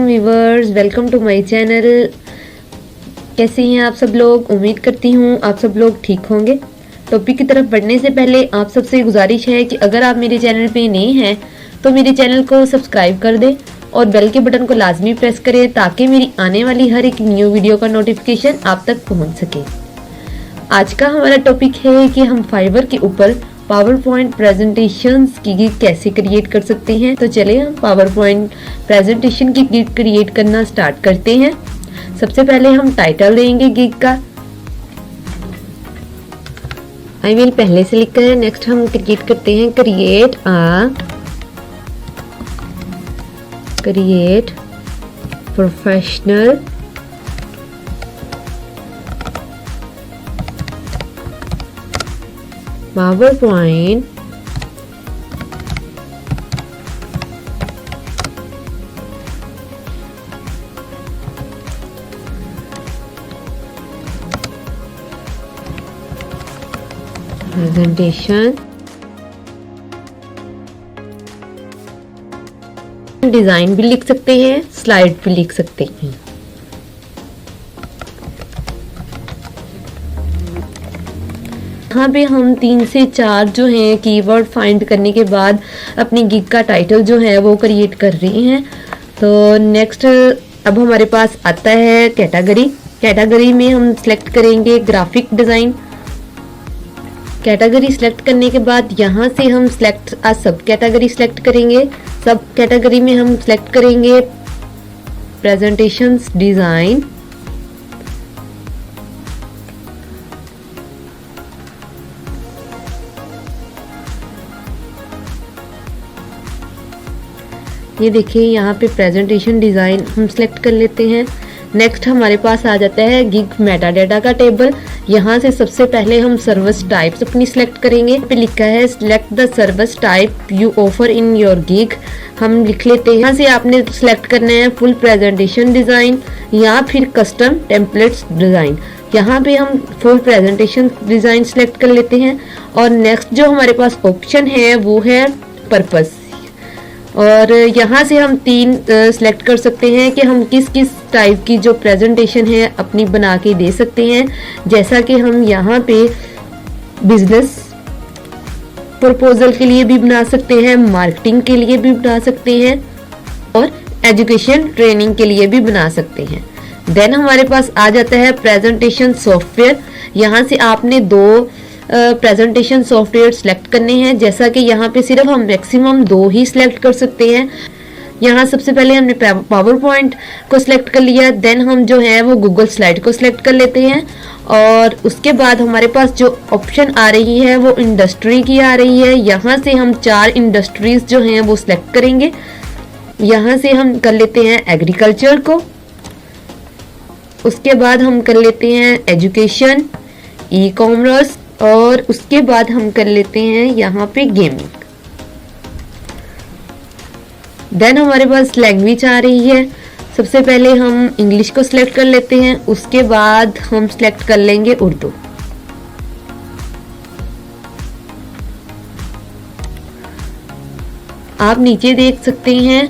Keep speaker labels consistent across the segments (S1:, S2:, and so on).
S1: Viewers, welcome to my channel. कैसे हैं आप सब लोग? उम्मीद करती हूँ आप सब लोग ठीक होंगे। टॉपिक की तरफ बढ़ने से पहले आप सबसे गुजारिश है कि अगर आप मेरे चैनल पे नए हैं तो मेरे चैनल को सब्सक्राइब कर दें और बेल के बटन को लाजमी प्रेस करें ताकि मेरी आने वाली हर एक न्यू वीडियो का नोटिफिकेशन आप तक पहुँच सके। आज का हमारा टॉपिक है कि हम फाइवर के ऊपर पावर पॉइंट प्रेजेंटेशंस की गिग कैसे क्रिएट कर सकते हैं। तो चलिए हम पावर पॉइंट प्रेजेंटेशन की गिग क्रिएट करना स्टार्ट करते हैं। सबसे पहले हम टाइटल देंगे गिग का। आई विल पहले से लिखा है। नेक्स्ट हम क्रिएट करते हैं create professional PowerPoint presentation design भी लिख सकते हैं, स्लाइड भी लिख सकते हैं। यहाँ पे हम 3 से 4 जो हैं कीवर्ड फाइंड करने के बाद अपनी गिग का टाइटल जो है वो क्रिएट कर रहे हैं। तो नेक्स्ट अब हमारे पास आता है कैटेगरी में हम सिलेक्ट करेंगे ग्राफिक डिज़ाइन। कैटेगरी सिलेक्ट करने के बाद यहाँ से हम सब कैटेगरी सिलेक्ट करेंगे। सब कैटेगरी में हम सिलेक्ट करेंगे प्रेजेंटेशंस डिज़ाइन। ये देखिए यहाँ पे प्रेजेंटेशन डिज़ाइन हम सिलेक्ट कर लेते हैं। नेक्स्ट हमारे पास आ जाता है गिग मेटा डेटा का टेबल। यहाँ से सबसे पहले हम सर्विस टाइप्स अपनी सिलेक्ट करेंगे। यहाँ पे लिखा है select the service type you offer in your gig. हम लिख लेते हैं। यहाँ से आपने सिलेक्ट करना है फुल प्रेजेंटेशन डिज़ाइन या फिर कस्टम टेम्पलेट्स डिज़ाइन। यहाँ पे हम फुल प्रेजेंटेशन डिज़ाइन सिलेक्ट कर लेते हैं। और नेक्स्ट जो हमारे पास ऑप्शन है वो है पर्पस। और यहाँ से हम 3 सिलेक्ट कर सकते हैं कि हम किस किस टाइप की जो प्रेजेंटेशन है अपनी बना के दे सकते हैं। जैसा कि हम यहाँ पे बिजनेस प्रपोजल के लिए भी बना सकते हैं, मार्केटिंग के लिए भी बना सकते हैं और एजुकेशन ट्रेनिंग के लिए भी बना सकते हैं। देन हमारे पास आ जाता है प्रेजेंटेशन सॉफ्टवेयर। यहाँ से आपने 2 प्रेजेंटेशन सॉफ्टवेयर सिलेक्ट करने हैं। जैसा कि यहाँ पे सिर्फ हम मैक्सिमम 2 ही सिलेक्ट कर सकते हैं। यहाँ सबसे पहले हमने पावर पॉइंट को सिलेक्ट कर लिया। देन हम जो है वो गूगल स्लाइड को सिलेक्ट कर लेते हैं। और उसके बाद हमारे पास जो ऑप्शन आ रही है वो इंडस्ट्री की आ रही है। यहाँ से हम 4 इंडस्ट्रीज जो हैं वो सिलेक्ट करेंगे। यहाँ से हम कर लेते हैं एग्रीकल्चर को। उसके बाद हम कर लेते हैं एजुकेशन, ई कॉमर्स और उसके बाद हम कर लेते हैं यहाँ पे गेमिंग। देन हमारे पास लैंग्वेज आ रही है। सबसे पहले हम इंग्लिश को सिलेक्ट कर लेते हैं। उसके बाद हम सिलेक्ट कर लेंगे उर्दू। आप नीचे देख सकते हैं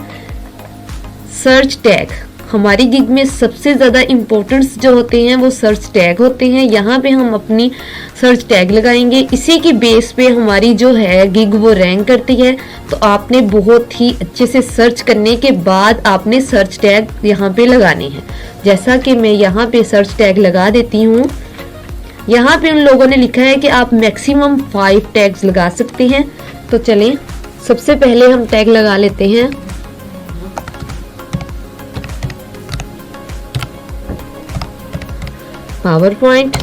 S1: सर्च टैग। हमारी गिग में सबसे ज़्यादा इम्पोर्टेंस जो होते हैं वो सर्च टैग होते हैं। यहाँ पे हम अपनी सर्च टैग लगाएंगे। इसी की बेस पे हमारी जो है गिग वो रैंक करती है। तो आपने बहुत ही अच्छे से सर्च करने के बाद आपने सर्च टैग यहाँ पे लगाने हैं। जैसा कि मैं यहाँ पे सर्च टैग लगा देती हूँ। यहाँ पे उन लोगों ने लिखा है कि आप मैक्सिमम 5 टैग्स लगा सकते हैं। तो चलें सबसे पहले हम टैग लगा लेते हैं पावर पॉइंट।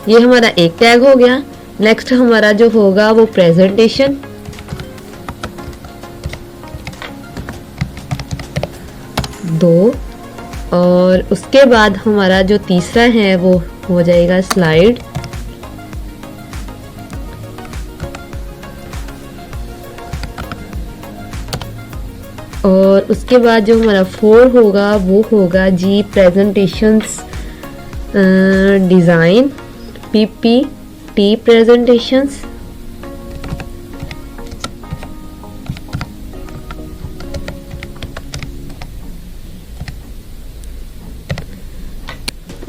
S1: ये हमारा एक टैग हो गया। नेक्स्ट हमारा जो होगा वो प्रेजेंटेशन। दो और उसके बाद हमारा जो तीसरा है वो हो जाएगा स्लाइड। और उसके बाद जो हमारा 4 होगा वो होगा जी प्रेजेंटेशंस डिज़ाइन, PPT प्रेजेंटेशंस।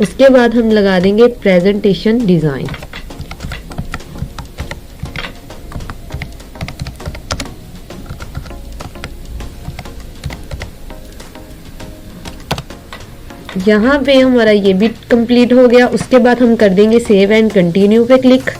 S1: उसके बाद हम लगा देंगे प्रेजेंटेशन डिज़ाइन। यहाँ पे हमारा ये भी कंप्लीट हो गया। उसके बाद हम कर देंगे सेव एंड कंटिन्यू पे क्लिक।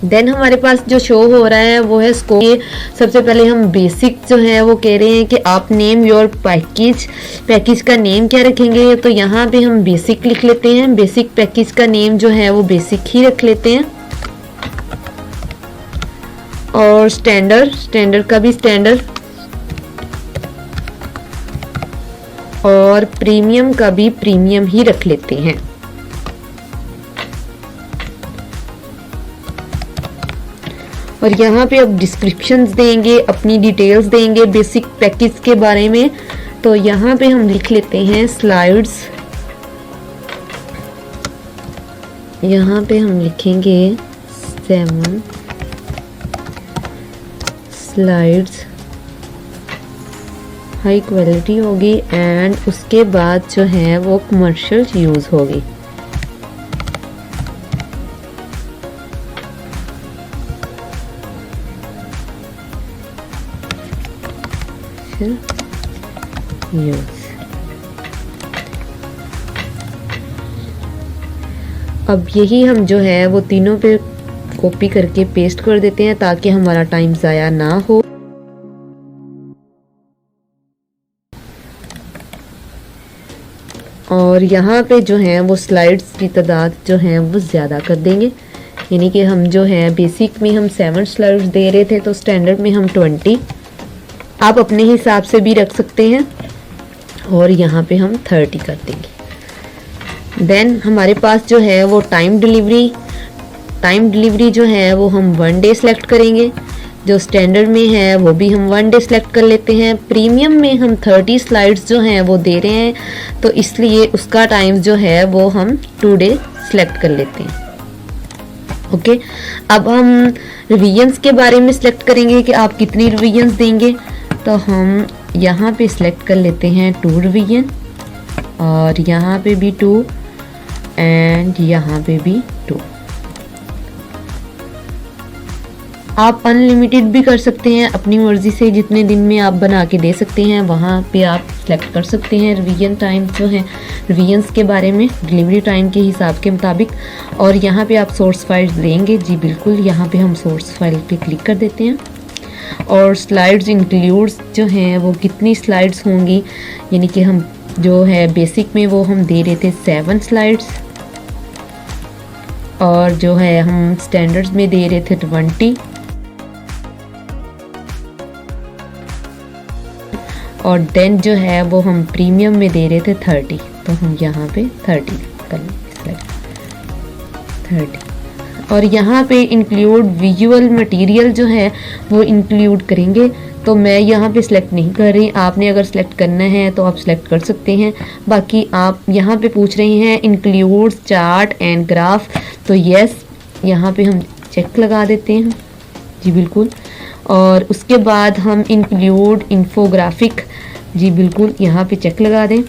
S1: देन हमारे पास जो शो हो रहा है वो है स्कोप। सबसे पहले हम बेसिक जो है वो कह रहे हैं कि आप नेम योर पैकेज का नेम क्या रखेंगे, तो यहाँ पे हम बेसिक लिख लेते हैं। बेसिक पैकेज का नेम जो है वो बेसिक ही रख लेते हैं। और स्टैंडर्ड का भी स्टैंडर्ड, और प्रीमियम का भी प्रीमियम ही रख लेते हैं। और यहाँ पे अब डिस्क्रिप्शंस देंगे, अपनी डिटेल्स देंगे बेसिक पैकेज के बारे में। तो यहाँ पे हम लिख लेते हैं स्लाइड्स। यहाँ पे हम लिखेंगे 7 स्लाइड्स, हाई क्वालिटी होगी एंड उसके बाद जो है वो कमर्शियल यूज होगी। अब यही हम जो है वो तीनों पे कॉपी करके पेस्ट कर देते हैं ताकि हमारा टाइम ज़ाया ना हो। और यहाँ पे जो है वो स्लाइड्स की तादाद जो है वो ज़्यादा कर देंगे, यानी कि हम जो है बेसिक में हम 7 स्लाइड्स दे रहे थे तो स्टैंडर्ड में हम 20। आप अपने हिसाब से भी रख सकते हैं। और यहाँ पे हम 30 कर देंगे। देन हमारे पास जो है वो टाइम डिलीवरी जो है वो हम 1 डे सेलेक्ट करेंगे। जो स्टैंडर्ड में है वो भी हम 1 डे सेलेक्ट कर लेते हैं। प्रीमियम में हम 30 स्लाइड्स जो हैं वो दे रहे हैं, तो इसलिए उसका टाइम जो है वो हम 2 डे सेलेक्ट कर लेते हैं। ओके, अब हम रिवीजन्स के बारे में सेलेक्ट करेंगे कि आप कितनी रिवीजन्स देंगे। तो हम यहाँ पे सिलेक्ट कर लेते हैं 2 रिवीजन, और यहाँ पे भी 2 एंड यहाँ पे भी 2। आप अनलिमिटेड भी कर सकते हैं, अपनी मर्जी से जितने दिन में आप बना के दे सकते हैं वहाँ पे आप सेलेक्ट कर सकते हैं रिवीजन टाइम जो है, रिवीजन्स के बारे में डिलीवरी टाइम के हिसाब के मुताबिक। और यहाँ पे आप सोर्स फाइल देंगे, जी बिल्कुल, यहाँ पे हम सोर्स फाइल पे क्लिक कर देते हैं। और स्लाइड्स इंक्लूड्स जो हैं वो कितनी स्लाइड्स होंगी, यानी कि हम जो है बेसिक में वो हम दे रहे थे 7 स्लाइड्स, और जो है हम स्टैंडर्ड्स में दे रहे थे 20, और देन जो है वो हम प्रीमियम में दे रहे थे 30। तो हम यहाँ पे 30 कर लेंगे, 30। और यहाँ पे इंक्लूड विजुअल मटेरियल जो है वो इंक्लूड करेंगे। तो मैं यहाँ पे सिलेक्ट नहीं कर रही, आपने अगर सिलेक्ट करना है तो आप सिलेक्ट कर सकते हैं। बाकी आप यहाँ पे पूछ रहे हैं इंक्लूड्स चार्ट एंड ग्राफ, तो यस, यहाँ पे हम चेक लगा देते हैं, जी बिल्कुल। और उसके बाद हम इंक्लूड इन्फोग्राफिक, जी बिल्कुल, यहाँ पे चेक लगा दें।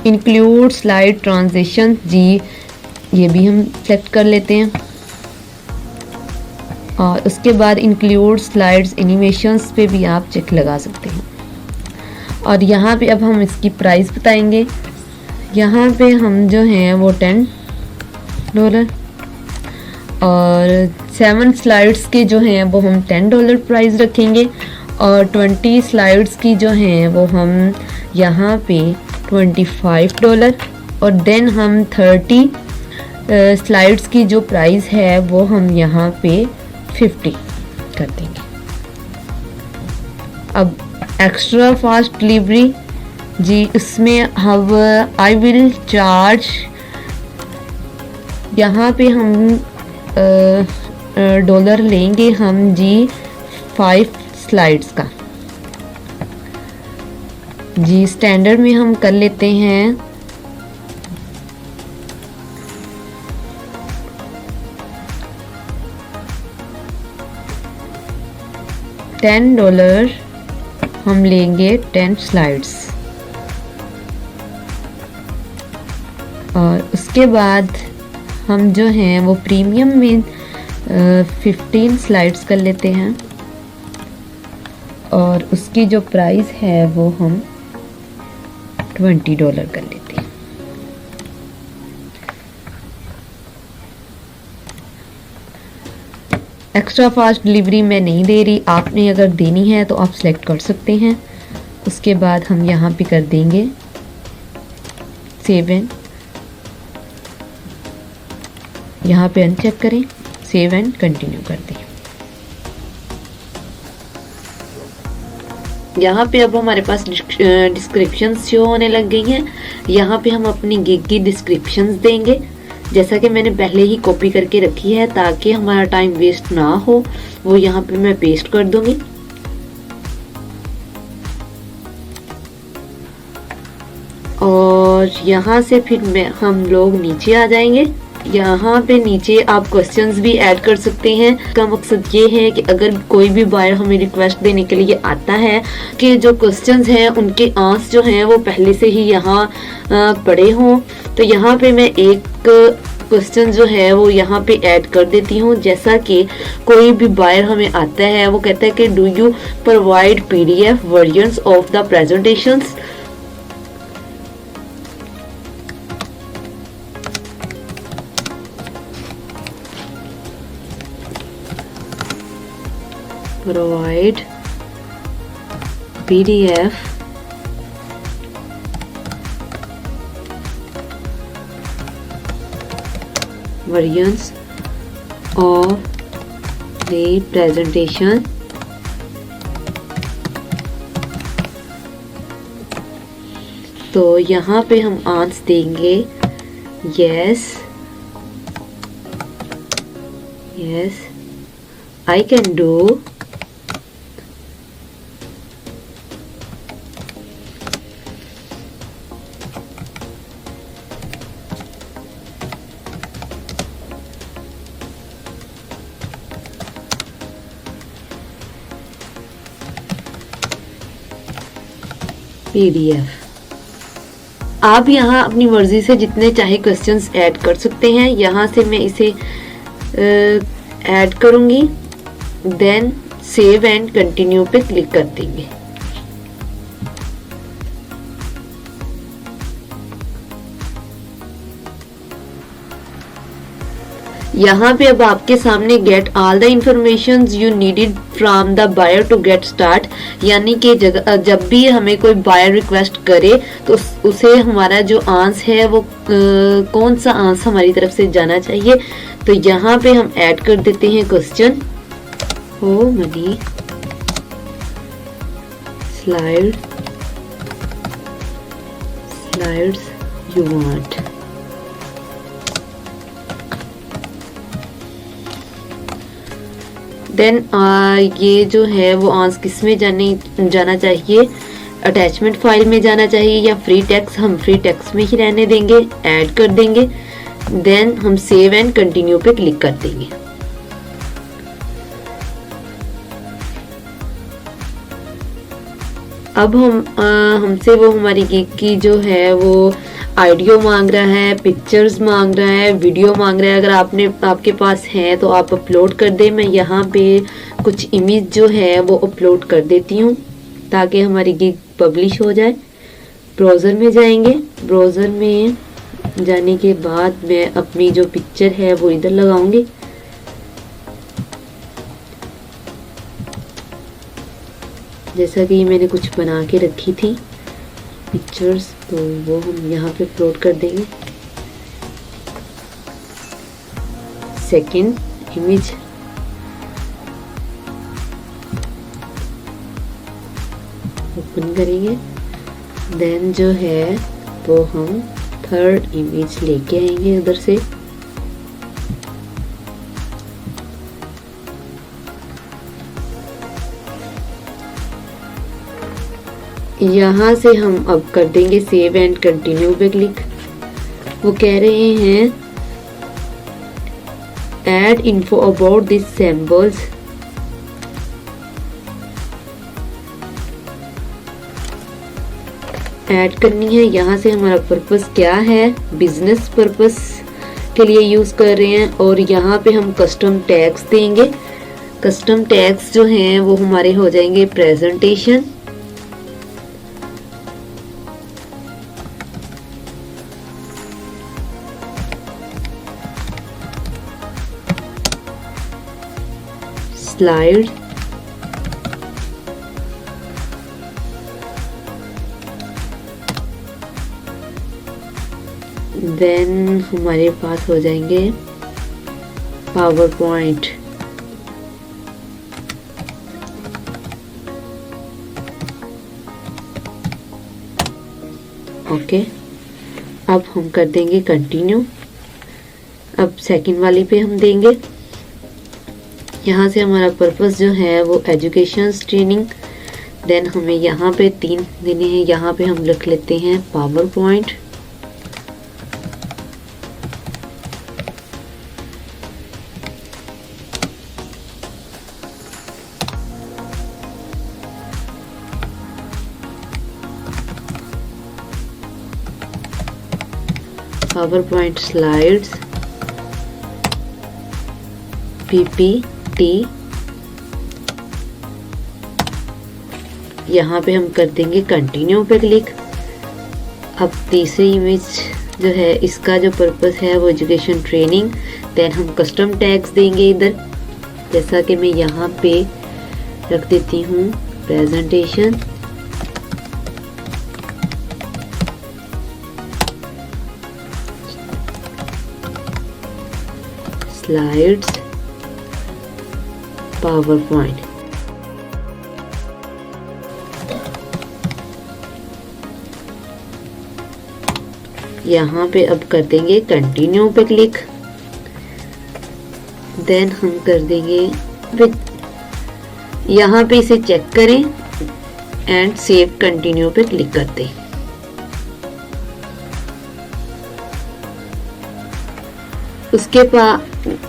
S1: इंक्लूड स्लाइड ट्रांजिशन, जी ये भी हम सेलेक्ट कर लेते हैं। और उसके बाद इंक्लूड स्लाइड्स एनिमेशंस पे भी आप चेक लगा सकते हैं। और यहाँ पे अब हम इसकी प्राइस बताएंगे। यहाँ पे हम जो हैं वो $10 और 7 स्लाइड्स के जो हैं वो हम $10 प्राइस रखेंगे। और 20 स्लाइड्स की जो हैं वो हम यहाँ पे $25। और देन हम 30 स्लाइड्स की जो प्राइस है वो हम यहाँ पे 50 कर देंगे। अब एक्स्ट्रा फास्ट डिलीवरी, जी इसमें हम आई विल चार्ज, यहाँ पे हम डॉलर लेंगे हम जी 5 स्लाइड्स का। जी स्टैंडर्ड में हम कर लेते हैं $10 हम लेंगे 10 स्लाइड्स। और उसके बाद हम जो हैं वो प्रीमियम में 15 स्लाइड्स कर लेते हैं और उसकी जो प्राइस है वो हम $20 कर लेते हैं। एक्स्ट्रा फास्ट डिलीवरी मैं नहीं दे रही, आपने अगर देनी है तो आप सेलेक्ट कर सकते हैं। उसके बाद हम यहाँ पे कर देंगे सेव एंड, यहाँ पे अनचेक करें, सेव एंड कंटिन्यू कर दें। यहाँ पे अब हमारे पास डिस्क्रिप्शन शो होने लग गई हैं। यहाँ पे हम अपनी गिग की डिस्क्रिप्शंस देंगे, जैसा कि मैंने पहले ही कॉपी करके रखी है ताकि हमारा टाइम वेस्ट ना हो। वो यहाँ पे मैं पेस्ट कर दूंगी। और यहाँ से फिर हम लोग नीचे आ जाएंगे। यहाँ पे नीचे आप क्वेश्चंस भी ऐड कर सकते हैं। इसका मकसद ये है कि अगर कोई भी बायर हमें रिक्वेस्ट देने के लिए आता है कि जो क्वेश्चंस हैं उनके आंसर जो हैं वो पहले से ही यहाँ पड़े हों, तो यहाँ पे मैं एक क्वेश्चन जो है वो यहाँ पे ऐड कर देती हूँ। जैसा कि कोई भी बायर हमें आता है, वो कहता है कि do you provide PDF versions of the presentations. Provide PDF versions of the presentation तो यहाँ पे हम आंसर देंगे yes I can do PDF। आप यहाँ अपनी मर्जी से जितने चाहे क्वेश्चंस ऐड कर सकते हैं। यहाँ से मैं इसे ऐड करूंगी, देन सेव एंड कंटिन्यू पे क्लिक कर देंगे। यहाँ पे अब आपके सामने get all the information you needed from the buyer to get start, यानी कि जब भी हमें कोई बायर रिक्वेस्ट करे तो उसे हमारा जो आंसर है वो कौन सा आंसर हमारी तरफ से जाना चाहिए। तो यहाँ पे हम ऐड कर देते हैं question, how many slides you want. देन ये जो है वो आंसर किस में जाना चाहिए, अटैचमेंट फाइल में जाना चाहिए या फ्री टेक्स्ट। हम फ्री टेक्स्ट में ही रहने देंगे, ऐड कर देंगे। देन हम सेव एंड कंटिन्यू पे क्लिक कर देंगे। अब हमसे वो हमारी गिग की जो है वो ऑडियो मांग रहा है, पिक्चर्स मांग रहा है, वीडियो मांग रहा है। अगर आपके पास है तो आप अपलोड कर दें। मैं यहाँ पे कुछ इमेज जो है वो अपलोड कर देती हूँ ताकि हमारी गिग पब्लिश हो जाए। ब्राउज़र में जाएंगे, ब्राउज़र में जाने के बाद मैं अपनी जो पिक्चर है वो इधर लगाऊंगी। जैसा कि मैंने कुछ बना के रखी थी पिक्चर्स, तो वो हम यहाँ पे अपलोड कर देंगे। सेकंड इमेज ओपन करेंगे। देन जो है वो हम थर्ड इमेज लेके आएंगे उधर से। यहाँ से हम अब कर देंगे सेव एंड कंटिन्यू पे क्लिक। वो कह रहे हैं add info about this samples add करनी है। यहाँ से हमारा पर्पस क्या है, बिजनेस पर्पस के लिए यूज कर रहे हैं। और यहाँ पे हम कस्टम टैग्स देंगे। कस्टम टैग्स जो हैं वो हमारे हो जाएंगे प्रेजेंटेशन, स्लाइड, देन हमारे पास हो जाएंगे पावर पॉइंट। ओके, अब हम कर देंगे कंटिन्यू। अब सेकंड वाली पे हम देंगे। यहाँ से हमारा पर्पस जो है वो एजुकेशन ट्रेनिंग। देन हमें यहाँ पे 3 देने हैं। यहाँ पे हम लिख लेते हैं power point. Power point slides, PPT. यहाँ पे हम कर देंगे कंटिन्यू पे क्लिक। अब तीसरी इमेज जो है इसका जो पर्पस है वो एजुकेशन ट्रेनिंग। देन हम कस्टम टैग्स देंगे इधर, जैसा कि मैं यहाँ पे रख देती हूँ प्रेजेंटेशन, स्लाइड्स, पावर पॉइंट। यहाँ पे अब कर देंगे कंटिन्यू पे क्लिक। देन हम कर देंगे, यहाँ पे इसे चेक करें एंड सेव कंटिन्यू पे क्लिक करते हैं।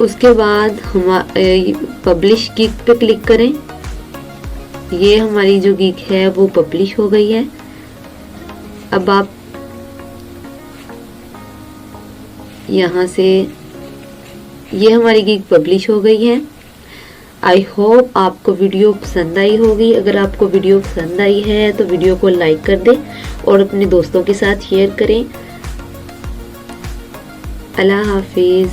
S1: उसके बाद हम पब्लिश गिग पे क्लिक करें। ये हमारी जो गिग है वो पब्लिश हो गई है। अब आप यहाँ से, ये हमारी गिग पब्लिश हो गई है। आई होप आपको वीडियो पसंद आई होगी। अगर आपको वीडियो पसंद आई है तो वीडियो को लाइक कर दें और अपने दोस्तों के साथ शेयर करें। अल्लाह हाफिज।